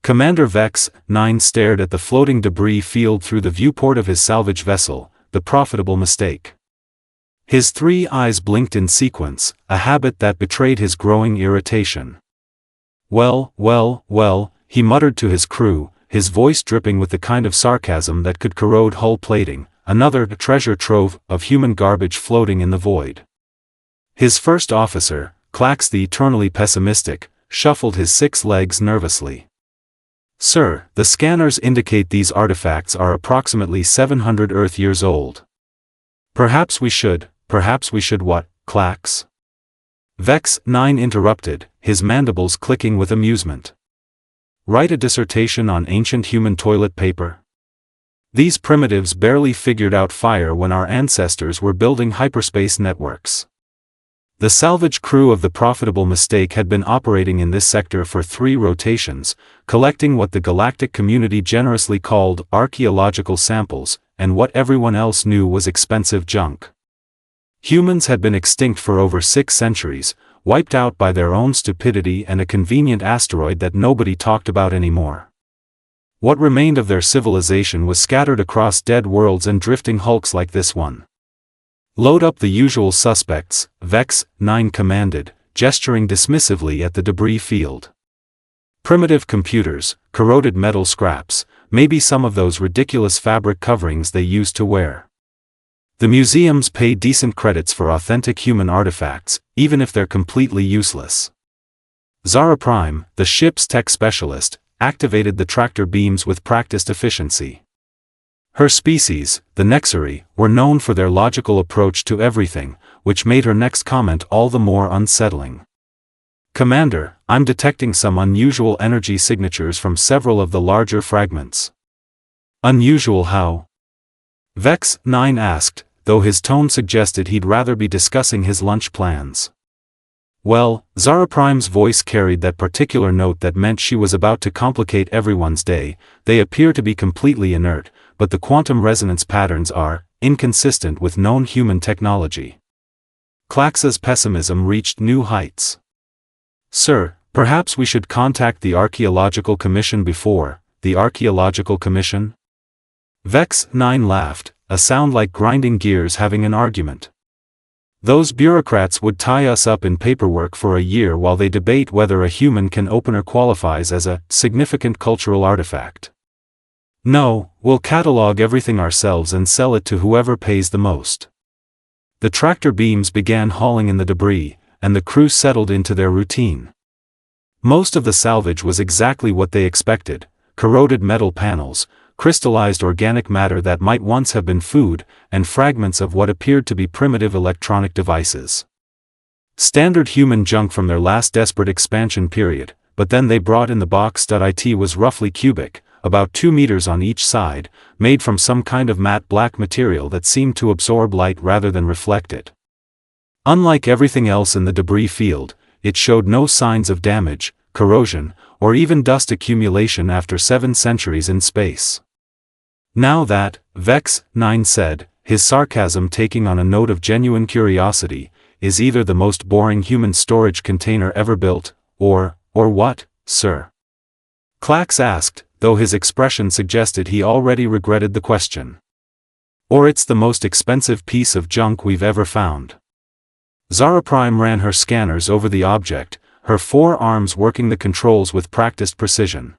Commander Vex 9 stared at the floating debris field through the viewport of his salvage vessel, the profitable mistake. His 3 eyes blinked in sequence, a habit that betrayed his growing irritation. Well, he muttered to his crew, his voice dripping with the kind of sarcasm that could corrode hull plating, another treasure trove of human garbage floating in the void. His first officer, Clax the eternally pessimistic, shuffled his 6 legs nervously. Sir, the scanners indicate these artifacts are approximately 700 Earth years old. Perhaps we should what, Clax? Vex 9 interrupted, his mandibles clicking with amusement. Write a dissertation on ancient human toilet paper? These primitives barely figured out fire when our ancestors were building hyperspace networks. The salvage crew of the profitable mistake had been operating in this sector for 3 rotations, collecting what the galactic community generously called archaeological samples, and what everyone else knew was expensive junk. Humans had been extinct for over 6 centuries, wiped out by their own stupidity and a convenient asteroid that nobody talked about anymore. What remained of their civilization was scattered across dead worlds and drifting hulks like this one. Load up the usual suspects, Vex 9 commanded, gesturing dismissively at the debris field. Primitive computers, corroded metal scraps, maybe some of those ridiculous fabric coverings they used to wear. The museums pay decent credits for authentic human artifacts, even if they're completely useless. Zara Prime, the ship's tech specialist, activated the tractor beams with practiced efficiency. Her species, the Nexari, were known for their logical approach to everything, which made her next comment all the more unsettling. Commander, I'm detecting some unusual energy signatures from several of the larger fragments. Unusual how? Vex 9 asked, though his tone suggested he'd rather be discussing his lunch plans. Well, Zara Prime's voice carried that particular note that meant she was about to complicate everyone's day. They appear to be completely inert, but the quantum resonance patterns are inconsistent with known human technology. Clax's pessimism reached new heights. Sir, perhaps we should contact the Archaeological Commission before. The Archaeological Commission? Vex 9 laughed, a sound like grinding gears having an argument. Those bureaucrats would tie us up in paperwork for a year while they debate whether a human can open or qualifies as a significant cultural artifact. No, we'll catalog everything ourselves and sell it to whoever pays the most. The tractor beams began hauling in the debris, and the crew settled into their routine. Most of the salvage was exactly what they expected: corroded metal panels, crystallized organic matter that might once have been food, and fragments of what appeared to be primitive electronic devices. Standard human junk from their last desperate expansion period, but then they brought in the box. It was roughly cubic, about 2 meters on each side, made from some kind of matte black material that seemed to absorb light rather than reflect it. Unlike everything else in the debris field, it showed no signs of damage, corrosion, or even dust accumulation after 7 centuries in space. Now that, Vex 9 said, his sarcasm taking on a note of genuine curiosity, is either the most boring human storage container ever built, or what, sir? Clax asked, though his expression suggested he already regretted the question. Or it's the most expensive piece of junk we've ever found. Zara Prime ran her scanners over the object, her 4 arms working the controls with practiced precision.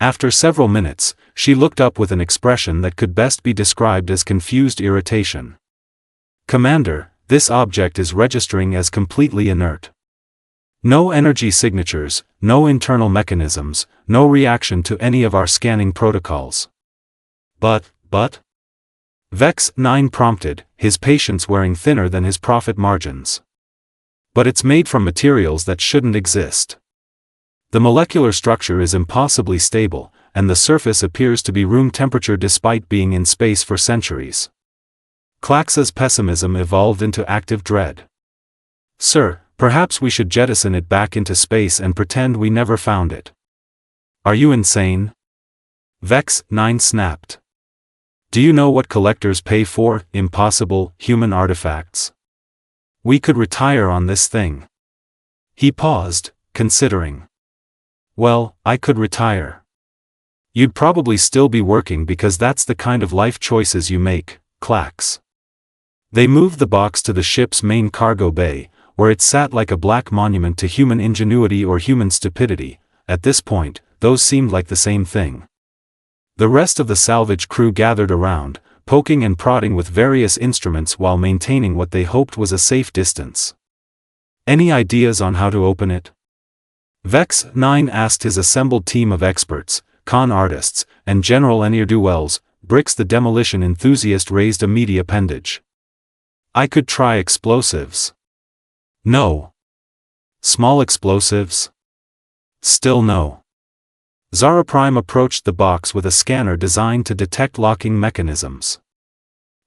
After several minutes, she looked up with an expression that could best be described as confused irritation. Commander, this object is registering as completely inert. No energy signatures, no internal mechanisms, no reaction to any of our scanning protocols. But? Vex 9 prompted, his patience wearing thinner than his profit margins. But it's made from materials that shouldn't exist. The molecular structure is impossibly stable, and the surface appears to be room temperature despite being in space for centuries. Clax's pessimism evolved into active dread. Sir, perhaps we should jettison it back into space and pretend we never found it. Are you insane? Vex 9 snapped. Do you know what collectors pay for impossible human artifacts? We could retire on this thing. He paused, considering. Well, I could retire. You'd probably still be working because that's the kind of life choices you make, clacks. They moved the box to the ship's main cargo bay, where it sat like a black monument to human ingenuity or human stupidity. At this point, those seemed like the same thing. The rest of the salvage crew gathered around, poking and prodding with various instruments while maintaining what they hoped was a safe distance. Any ideas on how to open it? Vex 9 asked his assembled team of experts, con artists, and general ne'er-do-wells. Bricks the demolition enthusiast raised a meaty appendage. I could try explosives. No. Small explosives? Still no. Zara Prime approached the box with a scanner designed to detect locking mechanisms.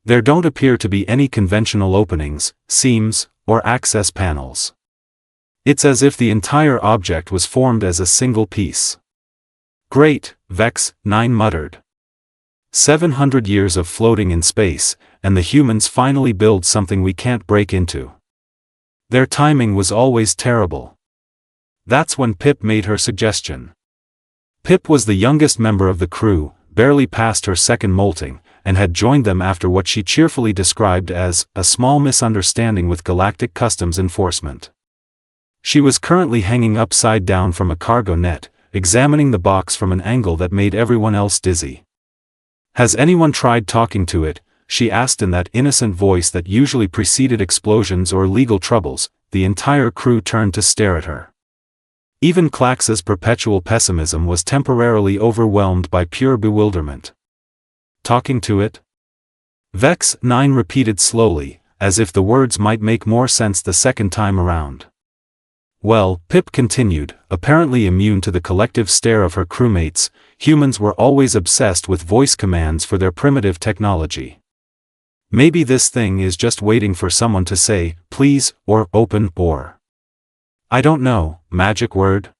There don't appear to be any conventional openings, seams, or access panels. It's as if the entire object was formed as a single piece. Great, Vex 9 muttered. 700 years of floating in space, and the humans finally build something we can't break into. Their timing was always terrible. That's when Pip made her suggestion. Pip was the youngest member of the crew, barely past her second molting, and had joined them after what she cheerfully described as a small misunderstanding with Galactic Customs Enforcement. She was currently hanging upside down from a cargo net, examining the box from an angle that made everyone else dizzy. Has anyone tried talking to it? She asked in that innocent voice that usually preceded explosions or legal troubles. The entire crew turned to stare at her. Even Clax's perpetual pessimism was temporarily overwhelmed by pure bewilderment. Talking to it? Vex 9 repeated slowly, as if the words might make more sense the second time around. Well, Pip continued, apparently immune to the collective stare of her crewmates, humans were always obsessed with voice commands for their primitive technology. Maybe this thing is just waiting for someone to say, please, or open, or... I don't know, magic word?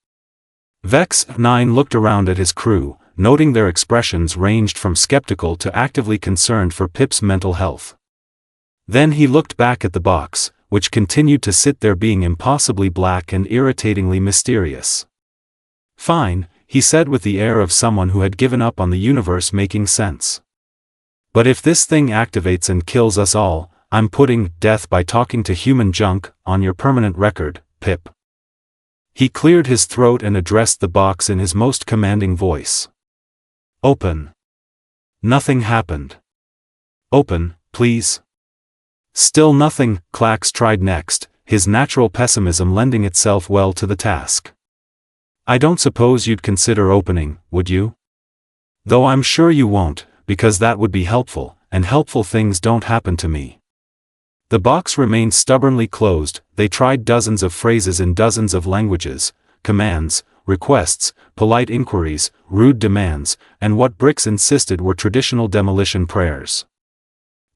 Vex 9 looked around at his crew, noting their expressions ranged from skeptical to actively concerned for Pip's mental health. Then he looked back at the box, which continued to sit there being impossibly black and irritatingly mysterious. Fine, he said with the air of someone who had given up on the universe making sense. But if this thing activates and kills us all, I'm putting death by talking to human junk on your permanent record, Pip. He cleared his throat and addressed the box in his most commanding voice. Open. Nothing happened. Open, please. Still nothing. Clax tried next, his natural pessimism lending itself well to the task. I don't suppose you'd consider opening, would you? Though I'm sure you won't, because that would be helpful, and helpful things don't happen to me. The box remained stubbornly closed. They tried dozens of phrases in dozens of languages, commands, requests, polite inquiries, rude demands, and what Bricks insisted were traditional demolition prayers.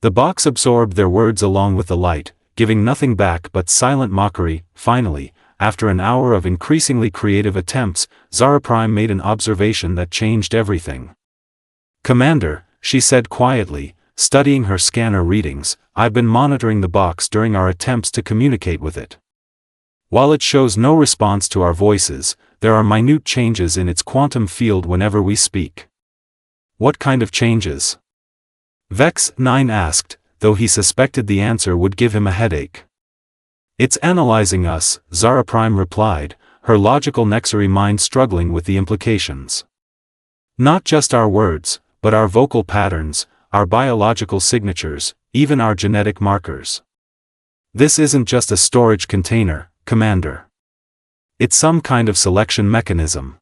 The box absorbed their words along with the light, giving nothing back but silent mockery. Finally, after an hour of increasingly creative attempts, Zara Prime made an observation that changed everything. Commander, she said quietly, studying her scanner readings, I've been monitoring the box during our attempts to communicate with it. While it shows no response to our voices, there are minute changes in its quantum field whenever we speak. What kind of changes? Vex 9 asked, though he suspected the answer would give him a headache. It's analyzing us, Zara Prime replied, her logical Nexary mind struggling with the implications. Not just our words, but our vocal patterns, our biological signatures, even our genetic markers. This isn't just a storage container, Commander. It's some kind of selection mechanism.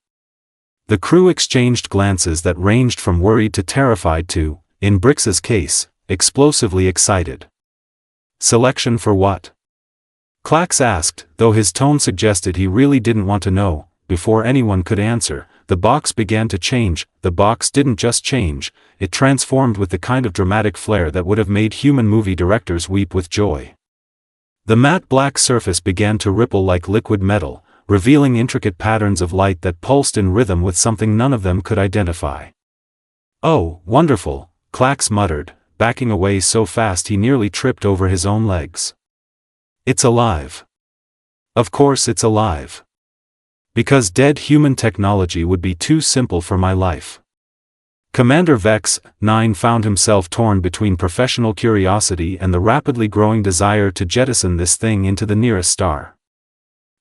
The crew exchanged glances that ranged from worried to terrified to, in Brix's case, explosively excited. Selection for what? Clax asked, though his tone suggested he really didn't want to know. Before anyone could answer, the box began to change. The box didn't just change, it transformed with the kind of dramatic flair that would have made human movie directors weep with joy. The matte black surface began to ripple like liquid metal, revealing intricate patterns of light that pulsed in rhythm with something none of them could identify. Oh, wonderful, Clax muttered, backing away so fast he nearly tripped over his own legs. It's alive. Of course it's alive. Because dead human technology would be too simple for my life. Commander Vex 9 found himself torn between professional curiosity and the rapidly growing desire to jettison this thing into the nearest star.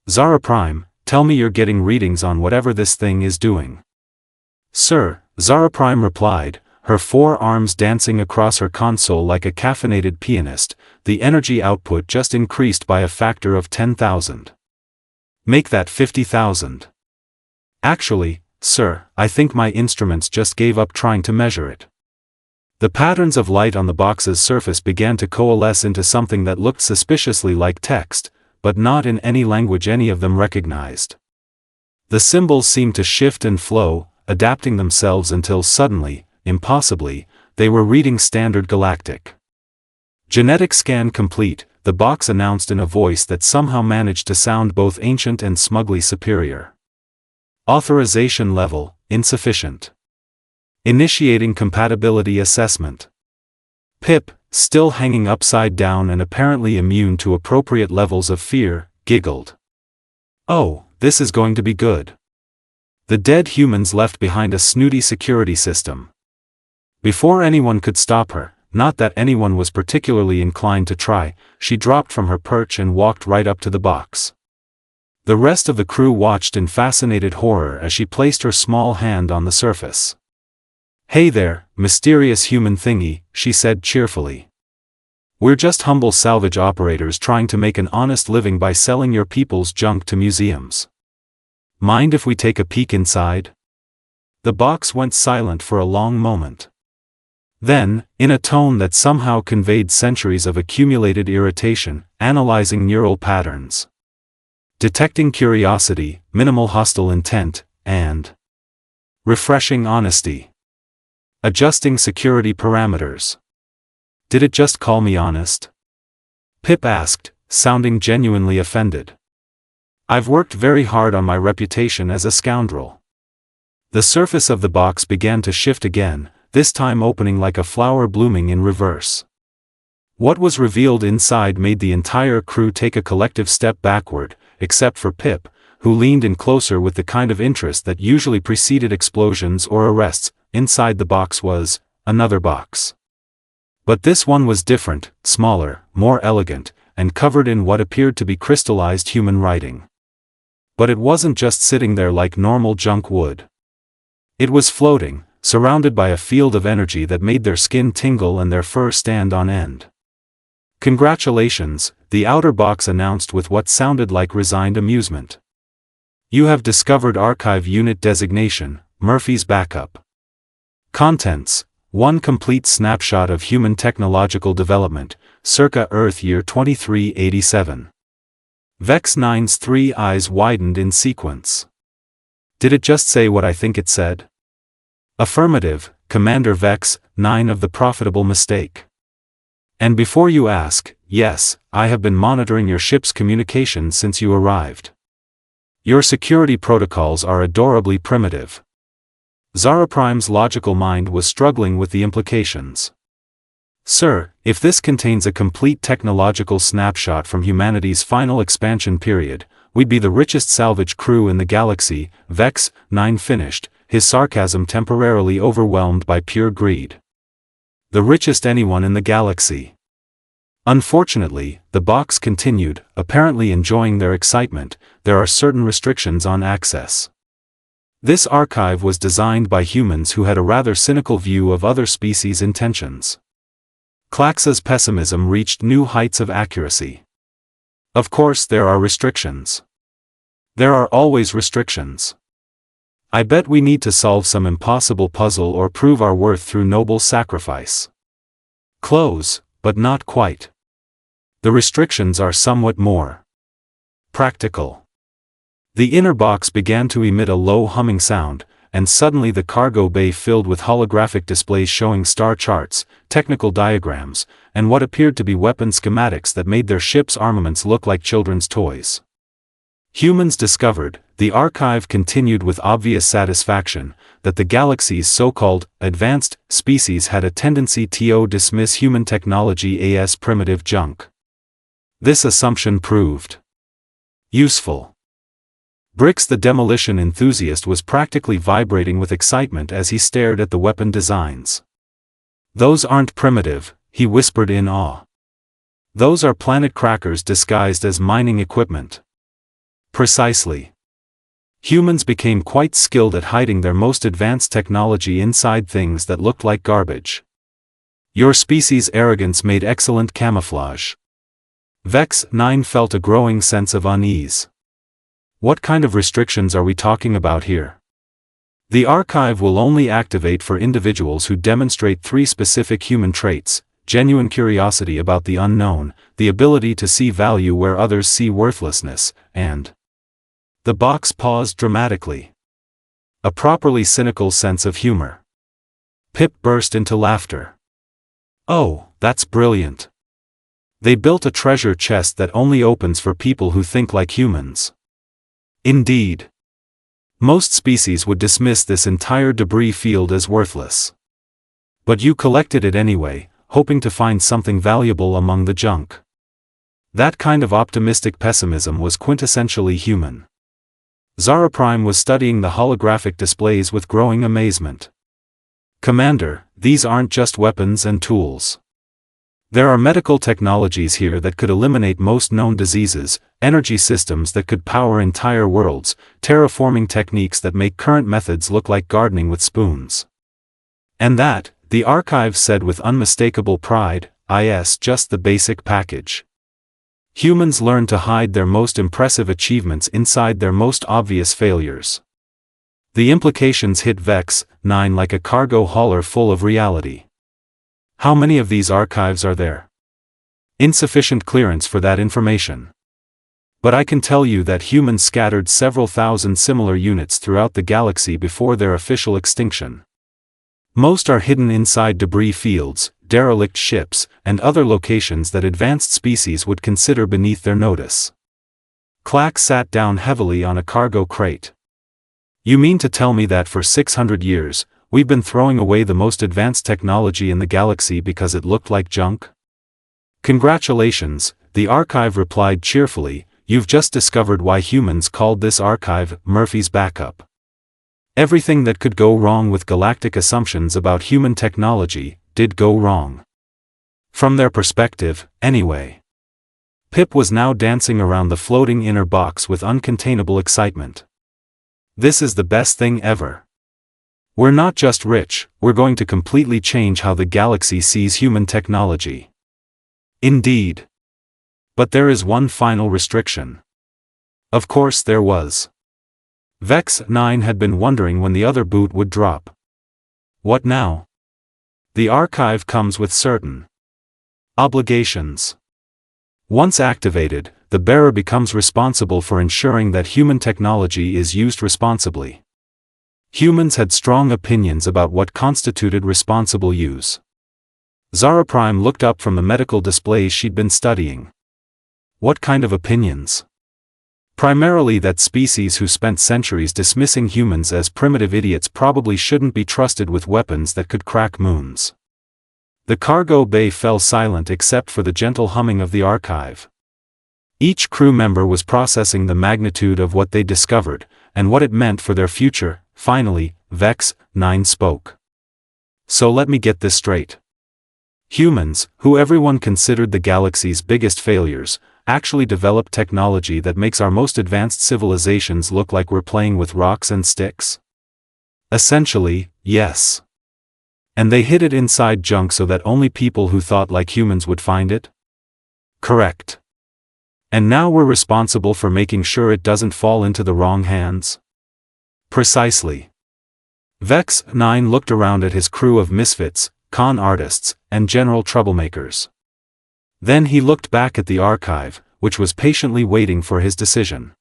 Zara Prime, tell me you're getting readings on whatever this thing is doing. Sir, Zara Prime replied, her forearms dancing across her console like a caffeinated pianist. The energy output just increased by a factor of 10,000. Make that 50,000. Actually, sir, I think my instruments just gave up trying to measure it. The patterns of light on the box's surface began to coalesce into something that looked suspiciously like text, but not in any language any of them recognized. The symbols seemed to shift and flow, adapting themselves until suddenly, impossibly, they were reading standard Galactic. Genetic scan complete, the box announced in a voice that somehow managed to sound both ancient and smugly superior. Authorization level, insufficient. Initiating compatibility assessment. Pip, still hanging upside down and apparently immune to appropriate levels of fear, giggled. Oh, this is going to be good. The dead humans left behind a snooty security system. Before anyone could stop her, not that anyone was particularly inclined to try, she dropped from her perch and walked right up to the box. The rest of the crew watched in fascinated horror as she placed her small hand on the surface. Hey there, mysterious human thingy, she said cheerfully. We're just humble salvage operators trying to make an honest living by selling your people's junk to museums. Mind if we take a peek inside? The box went silent for a long moment. Then, in a tone that somehow conveyed centuries of accumulated irritation, analyzing neural patterns. Detecting curiosity, minimal hostile intent, and refreshing honesty. Adjusting security parameters. Did it just call me honest? Pip asked, sounding genuinely offended. I've worked very hard on my reputation as a scoundrel. The surface of the box began to shift again, this time opening like a flower blooming in reverse. What was revealed inside made the entire crew take a collective step backward, except for Pip, who leaned in closer with the kind of interest that usually preceded explosions or arrests. Inside the box was another box. But this one was different, smaller, more elegant, and covered in what appeared to be crystallized human writing. But it wasn't just sitting there like normal junk would. It was floating, surrounded by a field of energy that made their skin tingle and their fur stand on end. Congratulations, the outer box announced with what sounded like resigned amusement. You have discovered Archive Unit Designation, Murphy's Backup. Contents: 1 complete snapshot of human technological development, circa Earth year 2387. Vex 9's 3 eyes widened in sequence. Did it just say what I think it said? Affirmative, Commander Vex 9 of the profitable mistake. And before you ask, yes, I have been monitoring your ship's communications since you arrived. Your security protocols are adorably primitive. Zara Prime's logical mind was struggling with the implications. Sir, if this contains a complete technological snapshot from humanity's final expansion period, we'd be the richest salvage crew in the galaxy, Vex 9 finished, his sarcasm temporarily overwhelmed by pure greed. The richest anyone in the galaxy. Unfortunately, the box continued, apparently enjoying their excitement, there are certain restrictions on access. This archive was designed by humans who had a rather cynical view of other species' intentions. Klaxa's pessimism reached new heights of accuracy. Of course there are restrictions. There are always restrictions. I bet we need to solve some impossible puzzle or prove our worth through noble sacrifice. Close, but not quite. The restrictions are somewhat more practical. The inner box began to emit a low humming sound, and suddenly the cargo bay filled with holographic displays showing star charts, technical diagrams, and what appeared to be weapon schematics that made their ship's armaments look like children's toys. Humans discovered, the archive continued with obvious satisfaction, that the galaxy's so-called advanced species had a tendency to dismiss human technology as primitive junk. This assumption proved useful. Bricks, the demolition enthusiast, was practically vibrating with excitement as he stared at the weapon designs. "Those aren't primitive," he whispered in awe. "Those are planet crackers disguised as mining equipment." Precisely. Humans became quite skilled at hiding their most advanced technology inside things that looked like garbage. Your species' arrogance made excellent camouflage. Vex 9 felt a growing sense of unease. What kind of restrictions are we talking about here? The archive will only activate for individuals who demonstrate 3 specific human traits: genuine curiosity about the unknown, the ability to see value where others see worthlessness, and... The box paused dramatically. A properly cynical sense of humor. Pip burst into laughter. "Oh, that's brilliant. They built a treasure chest that only opens for people who think like humans." Indeed. Most species would dismiss this entire debris field as worthless. But you collected it anyway, hoping to find something valuable among the junk. That kind of optimistic pessimism was quintessentially human. Zara Prime was studying the holographic displays with growing amazement. "Commander, these aren't just weapons and tools. There are medical technologies here that could eliminate most known diseases, energy systems that could power entire worlds, terraforming techniques that make current methods look like gardening with spoons. And that," the archive said with unmistakable pride, "is just the basic package. Humans learn to hide their most impressive achievements inside their most obvious failures." The implications hit Vex 9 like a cargo hauler full of reality. How many of these archives are there? Insufficient clearance for that information. But I can tell you that humans scattered several thousand similar units throughout the galaxy before their official extinction. Most are hidden inside debris fields, derelict ships, and other locations that advanced species would consider beneath their notice. Clack sat down heavily on a cargo crate. "You mean to tell me that for 600 years, we've been throwing away the most advanced technology in the galaxy because it looked like junk?" "Congratulations," the archive replied cheerfully, "you've just discovered why humans called this archive Murphy's Backup. Everything that could go wrong with galactic assumptions about human technology did go wrong. From their perspective, anyway." Pip was now dancing around the floating inner box with uncontainable excitement. "This is the best thing ever. We're not just rich, we're going to completely change how the galaxy sees human technology." Indeed. But there is one final restriction. Of course there was. Vex 9 had been wondering when the other boot would drop. What now? The archive comes with certain obligations. Once activated, the bearer becomes responsible for ensuring that human technology is used responsibly. Humans had strong opinions about what constituted responsible use. Zara Prime looked up from the medical displays she'd been studying. What kind of opinions? Primarily that species who spent centuries dismissing humans as primitive idiots probably shouldn't be trusted with weapons that could crack moons. The cargo bay fell silent except for the gentle humming of the archive. Each crew member was processing the magnitude of what they discovered, and what it meant for their future. Finally, Vex 9 spoke. "So let me get this straight. Humans, who everyone considered the galaxy's biggest failures, actually developed technology that makes our most advanced civilizations look like we're playing with rocks and sticks?" "Essentially, yes. And they hid it inside junk so that only people who thought like humans would find it?" "Correct. And now we're responsible for making sure it doesn't fall into the wrong hands?" "Precisely." Vex 9 looked around at his crew of misfits, con artists, and general troublemakers. Then he looked back at the archive, which was patiently waiting for his decision.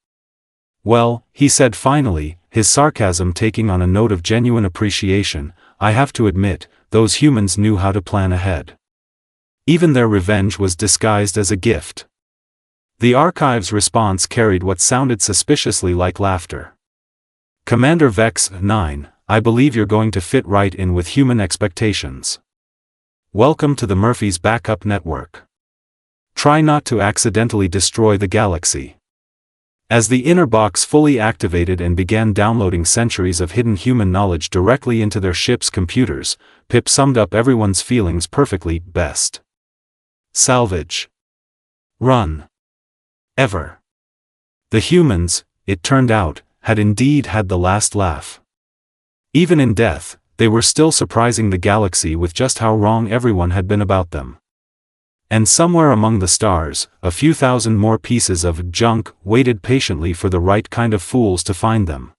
"Well," he said finally, his sarcasm taking on a note of genuine appreciation, "I have to admit, those humans knew how to plan ahead. Even their revenge was disguised as a gift." The archive's response carried what sounded suspiciously like laughter. "Commander Vex 9, I believe you're going to fit right in with human expectations. Welcome to the Murphy's Backup Network. Try not to accidentally destroy the galaxy." As the inner box fully activated and began downloading centuries of hidden human knowledge directly into their ship's computers, Pip summed up everyone's feelings perfectly: best salvage run ever. The humans, it turned out, had indeed had the last laugh. Even in death, they were still surprising the galaxy with just how wrong everyone had been about them. And somewhere among the stars, a few thousand more pieces of junk waited patiently for the right kind of fools to find them.